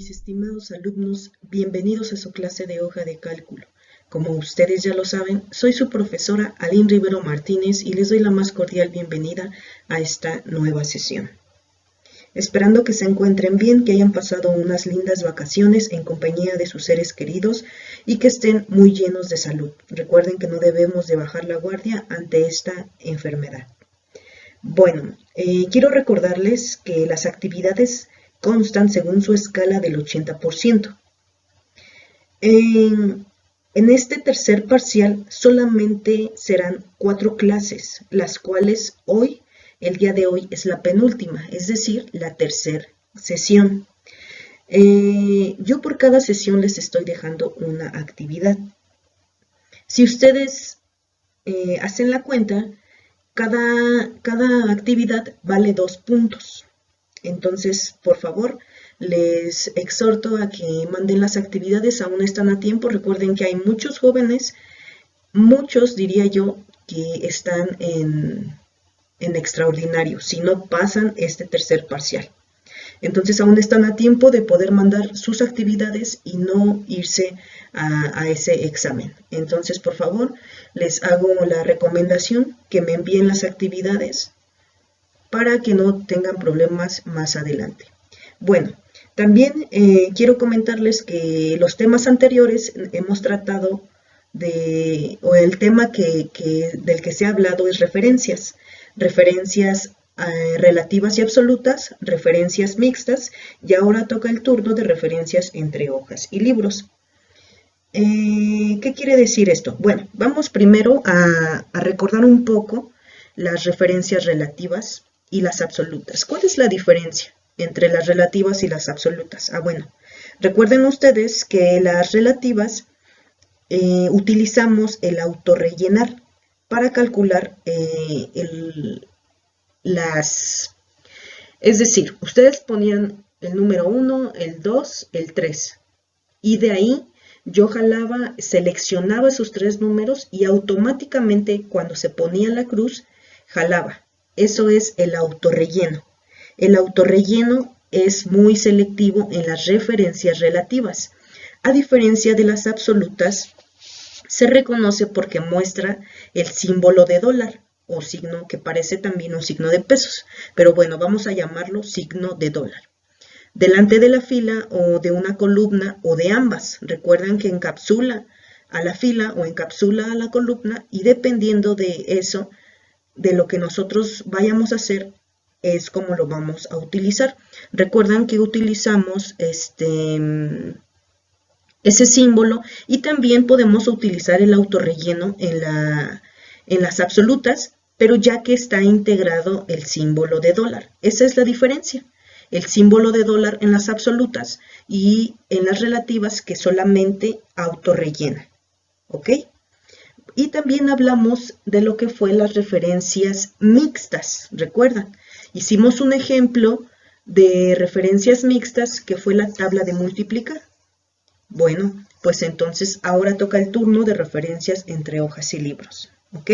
mis estimados alumnos, bienvenidos a su clase de hoja de cálculo. Como ustedes ya lo saben, soy su profesora Aline Rivero Martínez y les doy la más cordial bienvenida a esta nueva sesión. Esperando que se encuentren bien, que hayan pasado unas lindas vacaciones en compañía de sus seres queridos y que estén muy llenos de salud. Recuerden que no debemos de bajar la guardia ante esta enfermedad. Bueno, quiero recordarles que las actividades constan según su escala del 80%. En este tercer parcial solamente serán 4 clases, las cuales el día de hoy es la penúltima, es decir, la tercera sesión. Yo por cada sesión les estoy dejando una actividad. Si ustedes hacen la cuenta, cada actividad vale 2 puntos. Entonces, por favor, les exhorto a que manden las actividades, aún están a tiempo. Recuerden que hay muchos jóvenes, muchos diría yo, que están en extraordinario, si no pasan este tercer parcial. Entonces aún están a tiempo de poder mandar sus actividades y no irse a ese examen. Entonces, por favor, les hago la recomendación que me envíen las actividades para que no tengan problemas más adelante. Bueno, también quiero comentarles que los temas anteriores hemos tratado o el tema del que se ha hablado es referencias relativas y absolutas, referencias mixtas, y ahora toca el turno de referencias entre hojas y libros. ¿Qué quiere decir esto? Bueno, vamos primero a recordar un poco las referencias relativas y las absolutas. ¿Cuál es la diferencia entre las relativas y las absolutas? Bueno, recuerden ustedes que las relativas utilizamos el autorrellenar para calcular es decir, ustedes ponían el número 1, el 2, el 3, y de ahí yo seleccionaba esos 3 números y automáticamente cuando se ponía la cruz, jalaba. Eso es el autorrelleno. El autorrelleno es muy selectivo en las referencias relativas. A diferencia de las absolutas, se reconoce porque muestra el símbolo de dólar o signo que parece también un signo de pesos. Pero bueno, vamos a llamarlo signo de dólar. Delante de la fila o de una columna o de ambas. Recuerden que encapsula a la fila o encapsula a la columna y dependiendo de eso, de lo que nosotros vayamos a hacer, es como lo vamos a utilizar. Recuerdan que utilizamos ese símbolo y también podemos utilizar el autorrelleno en las absolutas, pero ya que está integrado el símbolo de dólar. Esa es la diferencia. El símbolo de dólar en las absolutas y en las relativas que solamente autorrellena. ¿Ok? Y también hablamos de lo que fue las referencias mixtas. ¿Recuerdan? Hicimos un ejemplo de referencias mixtas que fue la tabla de multiplicar. Bueno, pues entonces ahora toca el turno de referencias entre hojas y libros. ¿Ok?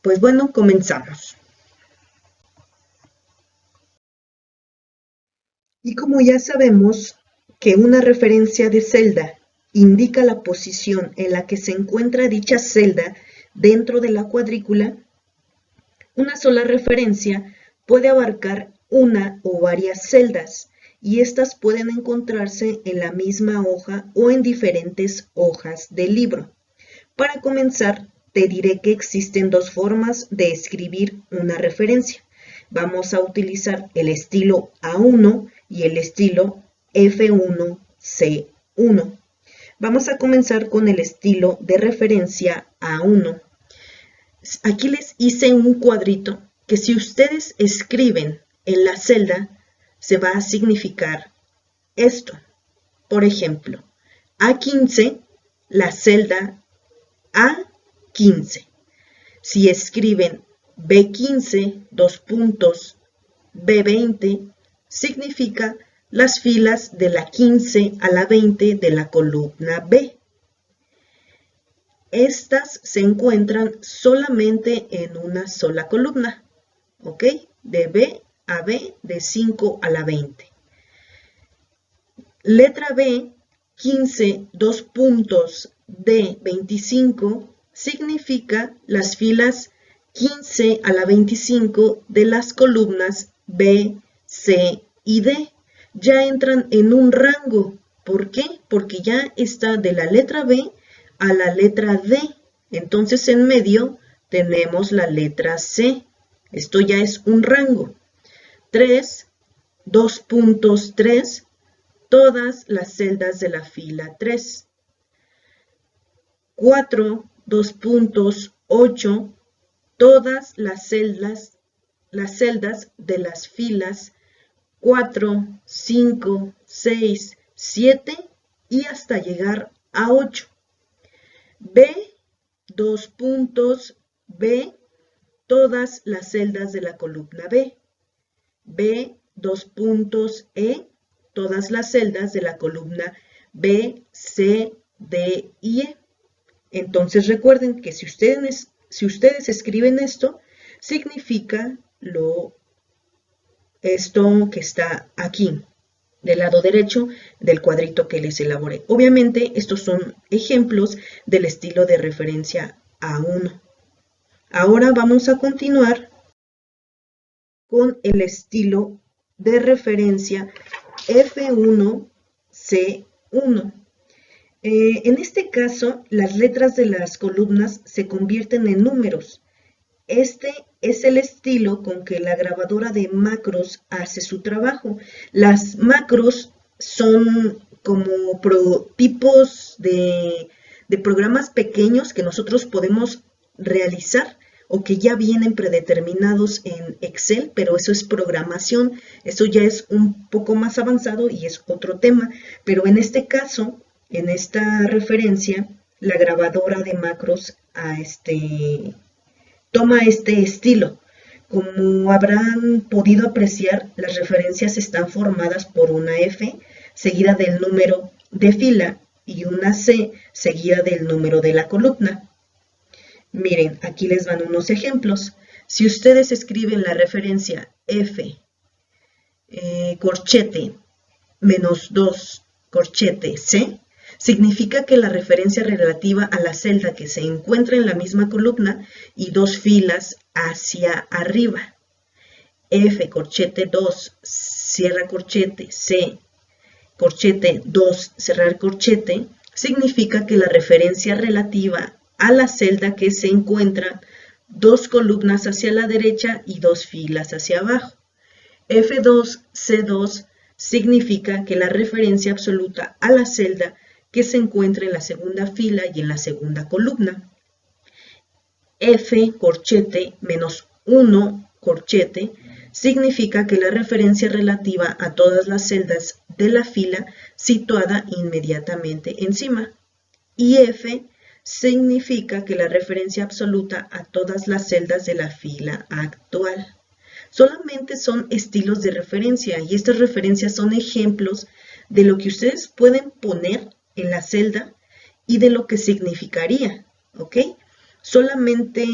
Pues bueno, comenzamos. Y como ya sabemos que una referencia de celda indica la posición en la que se encuentra dicha celda dentro de la cuadrícula, una sola referencia puede abarcar una o varias celdas y estas pueden encontrarse en la misma hoja o en diferentes hojas del libro. Para comenzar, te diré que existen 2 formas de escribir una referencia. Vamos a utilizar el estilo A1 y el estilo F1C1. Vamos a comenzar con el estilo de referencia A1. Aquí les hice un cuadrito que si ustedes escriben en la celda, se va a significar esto. Por ejemplo, A15, la celda A15. Si escriben B15, B20, significa las filas de la 15 a la 20 de la columna B. Estas se encuentran solamente en una sola columna, ¿ok? De B a B, de 5 a la 20. Letra B, 15, 2 puntos D, 25, significa las filas 15 a la 25 de las columnas B, C y D. Ya entran en un rango. ¿Por qué? Porque ya está de la letra B a la letra D. Entonces en medio tenemos la letra C. Esto ya es un rango. 3, 2 puntos 3, todas las celdas de la fila 3. 4, 2 puntos 8, todas las celdas de las filas 4, 5, 6, 7 y hasta llegar a 8. B, 2 puntos B, todas las celdas de la columna B. B, 2 puntos E, todas las celdas de la columna B, C, D y E. Entonces recuerden que si ustedes escriben esto, significa esto que está aquí, del lado derecho del cuadrito que les elaboré. Obviamente, estos son ejemplos del estilo de referencia A1. Ahora vamos a continuar con el estilo de referencia F1, C1. En este caso, las letras de las columnas se convierten en números. Este es el estilo con que la grabadora de macros hace su trabajo. Las macros son como tipos de programas pequeños que nosotros podemos realizar o que ya vienen predeterminados en Excel, pero eso es programación, eso ya es un poco más avanzado y es otro tema, pero en este caso, en esta referencia, la grabadora de macros toma este estilo. Como habrán podido apreciar, las referencias están formadas por una F seguida del número de fila y una C seguida del número de la columna. Miren, aquí les van unos ejemplos. Si ustedes escriben la referencia F, corchete, menos 2, corchete, C, significa que la referencia relativa a la celda que se encuentra en la misma columna y 2 filas hacia arriba. F, corchete 2, cierra corchete, C, corchete 2, cerrar corchete, significa que la referencia relativa a la celda que se encuentra 2 columnas hacia la derecha y 2 filas hacia abajo. F2, C2 significa que la referencia absoluta a la celda que se encuentra en la segunda fila y en la segunda columna. F, corchete, menos 1, corchete, significa que la referencia relativa a todas las celdas de la fila situada inmediatamente encima. Y F significa que la referencia absoluta a todas las celdas de la fila actual. Solamente son estilos de referencia y estas referencias son ejemplos de lo que ustedes pueden poner en la celda y de lo que significaría, ¿ok? Solamente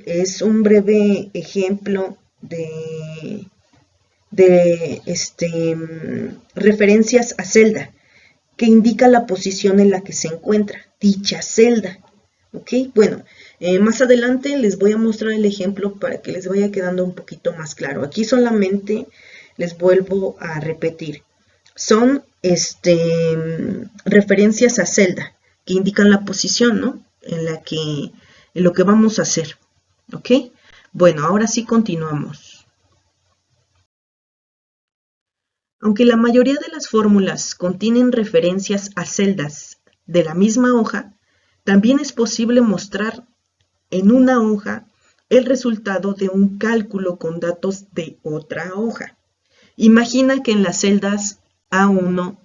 es un breve ejemplo de referencias a celda que indica la posición en la que se encuentra dicha celda, ¿ok? Bueno, más adelante les voy a mostrar el ejemplo para que les vaya quedando un poquito más claro. Aquí solamente les vuelvo a repetir. Son referencias a celda que indican la posición, ¿no? En lo que vamos a hacer, ¿ok? Bueno, ahora sí continuamos. Aunque la mayoría de las fórmulas contienen referencias a celdas de la misma hoja, también es posible mostrar en una hoja el resultado de un cálculo con datos de otra hoja. Imagina que en las celdas A1,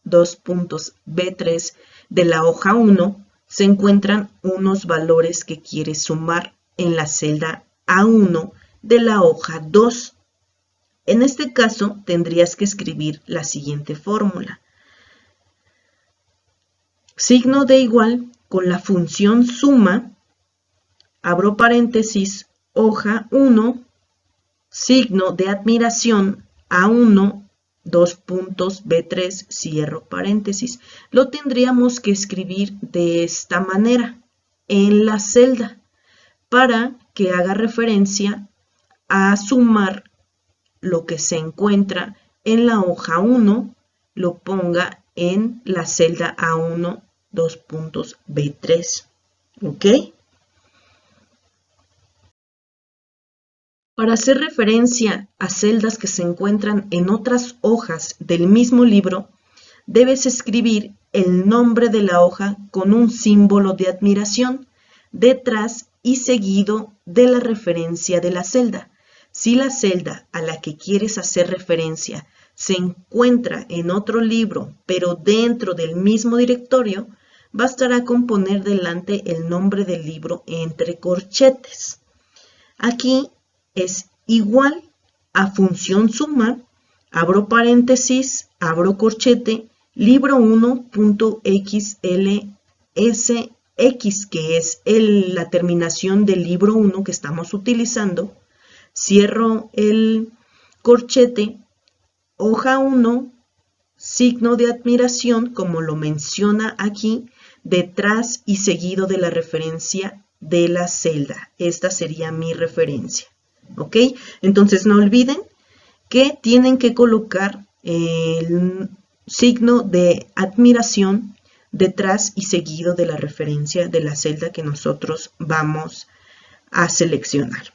2 puntos B3 de la hoja 1 se encuentran unos valores que quieres sumar en la celda A1 de la hoja 2. En este caso tendrías que escribir la siguiente fórmula. Signo de igual con la función suma, abro paréntesis, hoja 1, signo de admiración A1, dos puntos B3, cierro paréntesis. Lo tendríamos que escribir de esta manera en la celda para que haga referencia a sumar lo que se encuentra en la hoja 1, lo ponga en la celda A1, dos puntos B3. ¿Ok? Para hacer referencia a celdas que se encuentran en otras hojas del mismo libro, debes escribir el nombre de la hoja con un símbolo de admiración detrás y seguido de la referencia de la celda. Si la celda a la que quieres hacer referencia se encuentra en otro libro, pero dentro del mismo directorio, bastará con poner delante el nombre del libro entre corchetes. Aquí es igual a función suma, abro paréntesis, abro corchete, libro 1.xlsx, que es la terminación del libro 1 que estamos utilizando, cierro el corchete, hoja 1, signo de admiración, como lo menciona aquí, detrás y seguido de la referencia de la celda. Esta sería mi referencia. ¿Ok? Entonces no olviden que tienen que colocar el signo de admiración detrás y seguido de la referencia de la celda que nosotros vamos a seleccionar.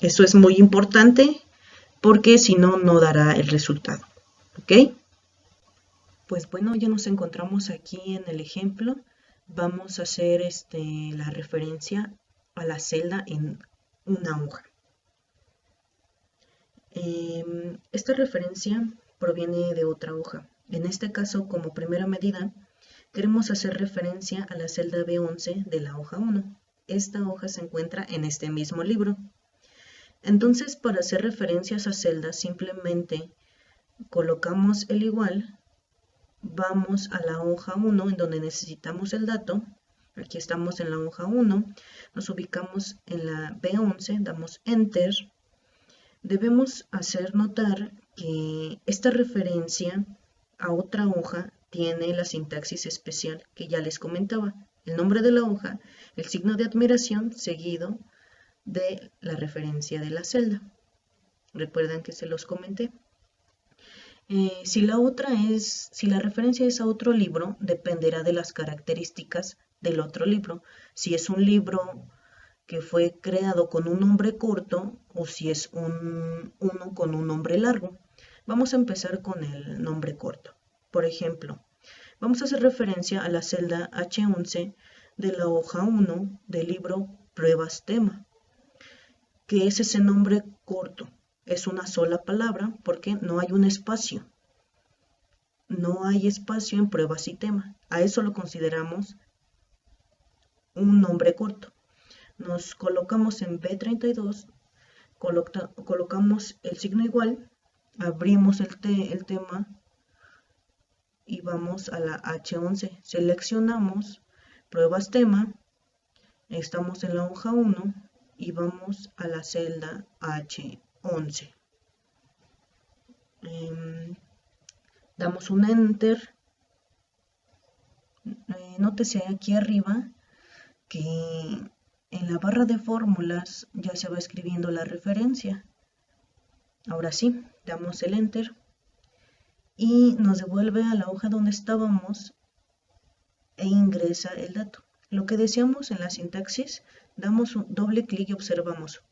Eso es muy importante porque si no, no dará el resultado. ¿Ok? Pues bueno, ya nos encontramos aquí en el ejemplo. Vamos a hacer la referencia a la celda en una hoja. Esta referencia proviene de otra hoja. En este caso, como primera medida, queremos hacer referencia a la celda B11 de la hoja 1. Esta hoja se encuentra en este mismo libro. Entonces, para hacer referencia a esa celda, simplemente colocamos el igual, vamos a la hoja 1 en donde necesitamos el dato. Aquí estamos en la hoja 1, nos ubicamos en la B11, damos Enter. Debemos hacer notar que esta referencia a otra hoja tiene la sintaxis especial que ya les comentaba. El nombre de la hoja, el signo de admiración seguido de la referencia de la celda. Recuerden que se los comenté. Si la referencia es a otro libro, dependerá de las características del otro libro. Si es un libro que fue creado con un nombre corto o si es uno con un nombre largo. Vamos a empezar con el nombre corto. Por ejemplo, vamos a hacer referencia a la celda H11 de la hoja 1 del libro Pruebas Tema. ¿Qué es ese nombre corto? Es una sola palabra porque no hay un espacio. No hay espacio en pruebas y tema. A eso lo consideramos un nombre corto. Nos colocamos en B32, colocamos el signo igual, abrimos el tema y vamos a la H11. Seleccionamos pruebas tema, estamos en la hoja 1 y vamos a la celda H11. Damos un Enter. Nótese aquí arriba que en la barra de fórmulas ya se va escribiendo la referencia. Ahora sí, damos el Enter y nos devuelve a la hoja donde estábamos e ingresa el dato. Lo que deseamos en la sintaxis, damos un doble clic y observamos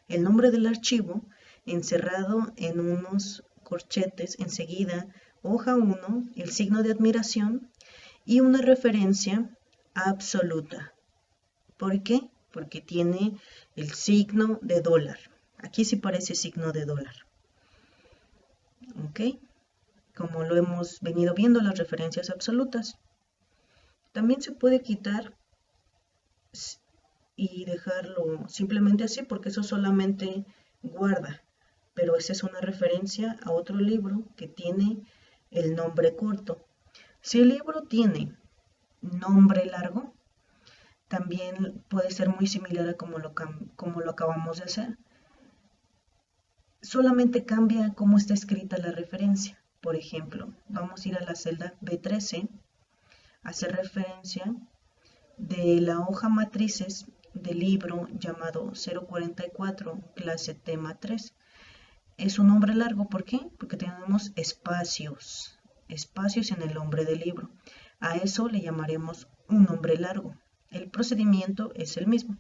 el nombre del archivo encerrado en unos corchetes, enseguida hoja 1, el signo de admiración y una referencia absoluta. ¿Por qué? Porque tiene el signo de dólar. Aquí sí parece signo de dólar. ¿Ok? Como lo hemos venido viendo, las referencias absolutas. También se puede quitar y dejarlo simplemente así, porque eso solamente guarda. Pero esa es una referencia a otro libro que tiene el nombre corto. Si el libro tiene nombre largo, también puede ser muy similar a como lo acabamos de hacer. Solamente cambia cómo está escrita la referencia. Por ejemplo, vamos a ir a la celda B13, hace referencia de la hoja matrices del libro llamado 044, clase tema 3. Es un nombre largo, ¿por qué? Porque tenemos espacios en el nombre del libro. A eso le llamaremos un nombre largo. El procedimiento es el mismo.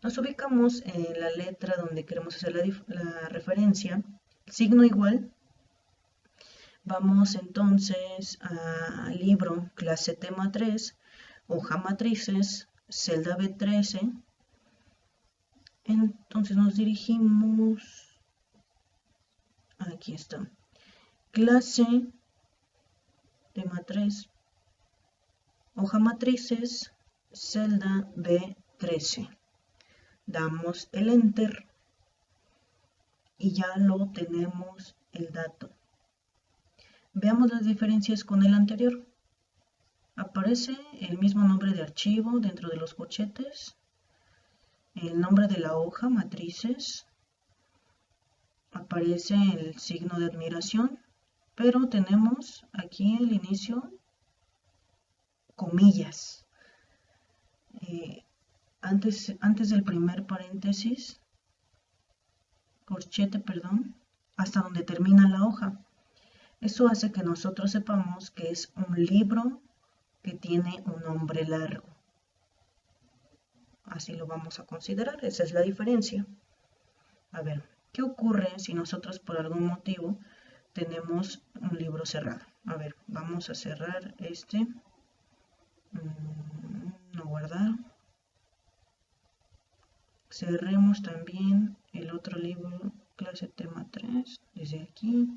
Nos ubicamos en la letra donde queremos hacer la referencia, signo igual. Vamos entonces a libro, clase tema 3, hoja matrices, celda B13. Entonces nos dirigimos, aquí está, clase, tema 3, hoja matrices, celda B13. Damos el enter y ya lo tenemos el dato. Veamos las diferencias con el anterior. Aparece el mismo nombre de archivo dentro de los corchetes, el nombre de la hoja, matrices, aparece el signo de admiración, pero tenemos aquí el inicio, comillas. Antes del primer paréntesis, corchete, perdón, hasta donde termina la hoja. Eso hace que nosotros sepamos que es un libro que tiene un nombre largo. Así lo vamos a considerar, esa es la diferencia. A ver, ¿qué ocurre si nosotros por algún motivo tenemos un libro cerrado? A ver, vamos a cerrar este. No guardar. Cerremos también el otro libro, clase tema 3, desde aquí.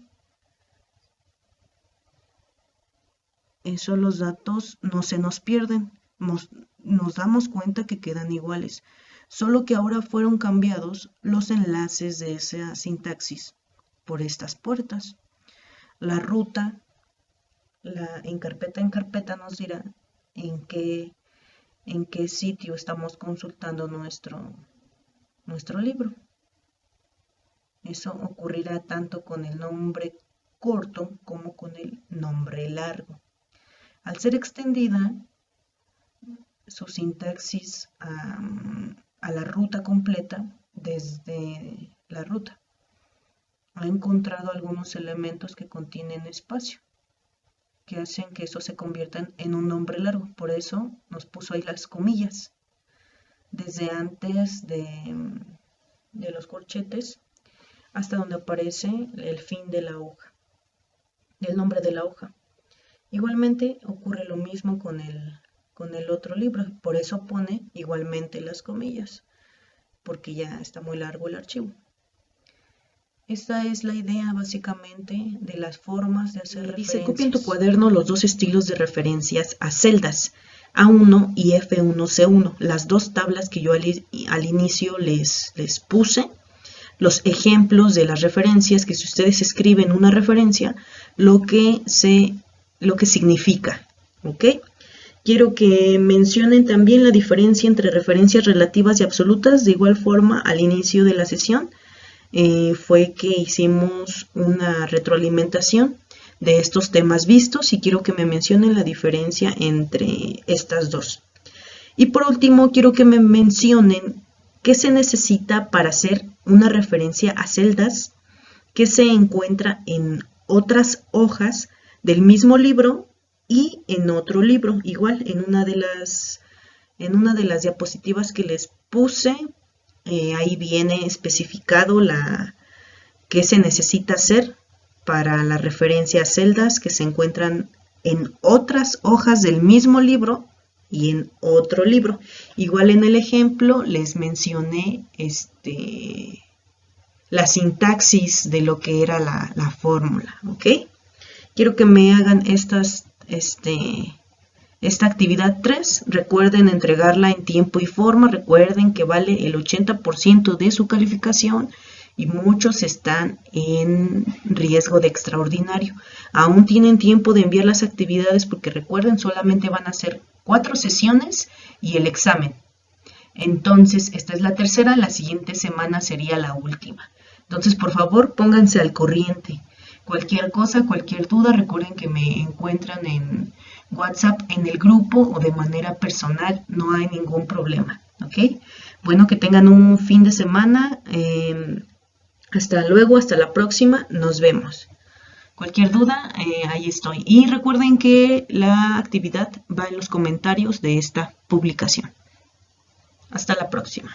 Eso los datos no se nos pierden, nos damos cuenta que quedan iguales, solo que ahora fueron cambiados los enlaces de esa sintaxis por estas puertas. La ruta, en carpeta nos dirá en qué sitio estamos consultando nuestro libro. Eso ocurrirá tanto con el nombre corto como con el nombre largo. Al ser extendida su sintaxis a la ruta completa desde la ruta, ha encontrado algunos elementos que contienen espacio, que hacen que eso se convierta en un nombre largo. Por eso nos puso ahí las comillas. Desde antes de los corchetes hasta donde aparece el fin de la hoja, el nombre de la hoja. Igualmente ocurre lo mismo con el otro libro, por eso pone igualmente las comillas, porque ya está muy largo el archivo. Esta es la idea básicamente de las formas de hacer referencias. Dice, copia en tu cuaderno los dos estilos de referencias a celdas, A1 y F1C1, las dos tablas que yo al inicio les puse, los ejemplos de las referencias, que si ustedes escriben una referencia, lo que significa, ¿ok? Quiero que mencionen también la diferencia entre referencias relativas y absolutas. De igual forma, al inicio de la sesión fue que hicimos una retroalimentación de estos temas vistos y quiero que me mencionen la diferencia entre estas dos. Y por último, quiero que me mencionen qué se necesita para hacer una referencia a celdas que se encuentra en otras hojas del mismo libro y en otro libro. Igual en una de las diapositivas que les puse, ahí viene especificado qué se necesita hacer para la referencia a celdas que se encuentran en otras hojas del mismo libro y en otro libro. Igual en el ejemplo les mencioné la sintaxis de lo que era la fórmula, ¿ok? Quiero que me hagan esta actividad 3. Recuerden entregarla en tiempo y forma. Recuerden que vale el 80% de su calificación y muchos están en riesgo de extraordinario. Aún tienen tiempo de enviar las actividades porque recuerden, solamente van a ser 4 sesiones y el examen. Entonces, esta es la tercera, la siguiente semana sería la última. Entonces, por favor, pónganse al corriente. Cualquier cosa, cualquier duda, recuerden que me encuentran en WhatsApp, en el grupo o de manera personal, no hay ningún problema, ¿ok? Bueno, que tengan un fin de semana. Hasta luego, hasta la próxima, nos vemos. Cualquier duda, ahí estoy. Y recuerden que la actividad va en los comentarios de esta publicación. Hasta la próxima.